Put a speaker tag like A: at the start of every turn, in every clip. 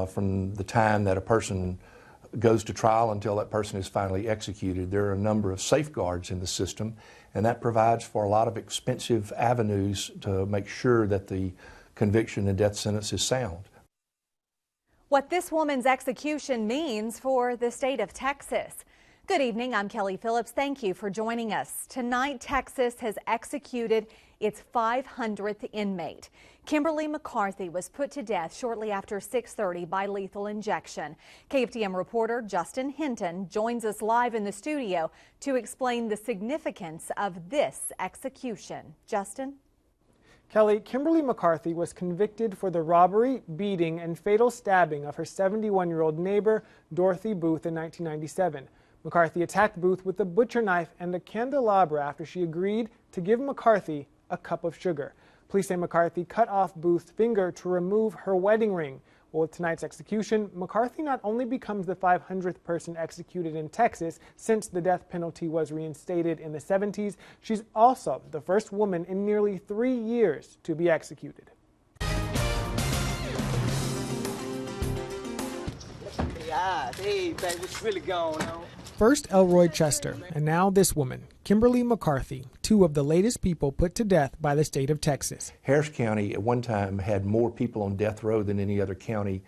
A: from the time that a person goes to trial until that person is finally executed. There are a number of safeguards in the system, and that provides for a lot of expensive avenues to make sure that the conviction and death sentence is sound.
B: What this woman's execution means for the state of Texas. Good evening, I'm Kelly Phillips. Thank you for joining us. Tonight, Texas has executed its 500th inmate. Kimberly McCarthy was put to death shortly after 6:30 by lethal injection. KFDM reporter Justin Hinton joins us live in the studio to explain the significance of this execution. Justin?
C: Kelly, Kimberly McCarthy was convicted for the robbery, beating, and fatal stabbing of her 71-year-old neighbor, Dorothy Booth, in 1997. McCarthy attacked Booth with a butcher knife and a candelabra after she agreed to give McCarthy a cup of sugar. Police say McCarthy cut off Booth's finger to remove her wedding ring. Well, with tonight's execution, McCarthy not only becomes the 500th person executed in Texas since the death penalty was reinstated in the 70s, she's also the first woman in nearly 3 years to be executed.
D: Hey, babe, what's really going on?
C: First Elroy Chester, and now this woman, Kimberly McCarthy, two of the latest people put to death by the state of Texas.
A: Harris County at one time had more people on death row than any other county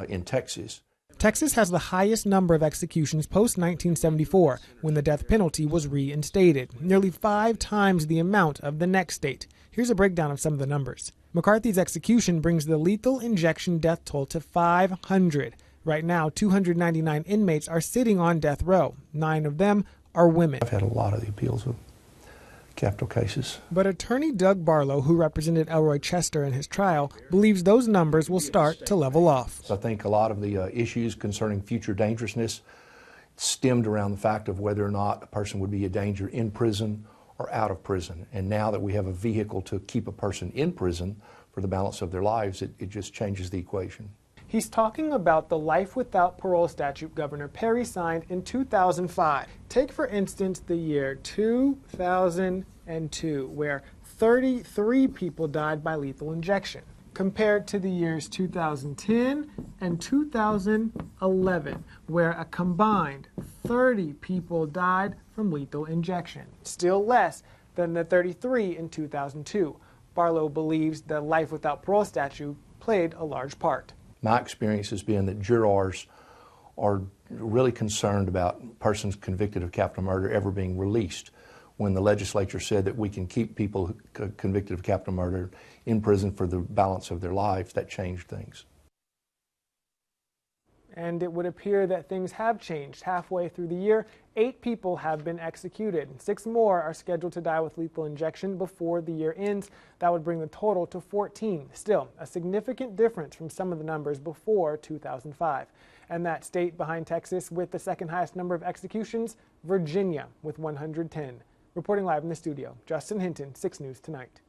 A: in Texas.
C: Texas has the highest number of executions post-1974, when the death penalty was reinstated, nearly 5 times the amount of the next state. Here's a breakdown of some of the numbers. McCarthy's execution brings the lethal injection death toll to 500. Right now, 299 inmates are sitting on death row. 9 of them are women.
A: I've had a lot of the appeals of capital cases.
C: But attorney Doug Barlow, who represented Elroy Chester in his trial, believes those numbers will start to level off.
A: So I think a lot of the issues concerning future dangerousness stemmed around the fact of whether or not a person would be a danger in prison or out of prison. And now that we have a vehicle to keep a person in prison for the balance of their lives, it just changes the equation.
C: He's talking about the life without parole statute Governor Perry signed in 2005. Take, for instance, the year 2002, where 33 people died by lethal injection, compared to the years 2010 and 2011, where a combined 30 people died from lethal injection, still less than the 33 in 2002. Barlow believes the life without parole statute played a large part.
A: My experience has been that jurors are really concerned about persons convicted of capital murder ever being released. When the legislature said that we can keep people convicted of capital murder in prison for the balance of their lives, that changed things.
C: And it would appear that things have changed. Halfway through the year, 8 people have been executed. 6 more are scheduled to die with lethal injection before the year ends. That would bring the total to 14. Still, a significant difference from some of the numbers before 2005. And that state behind Texas with the second highest number of executions, Virginia, with 110. Reporting live in the studio, Justin Hinton, 6 News Tonight.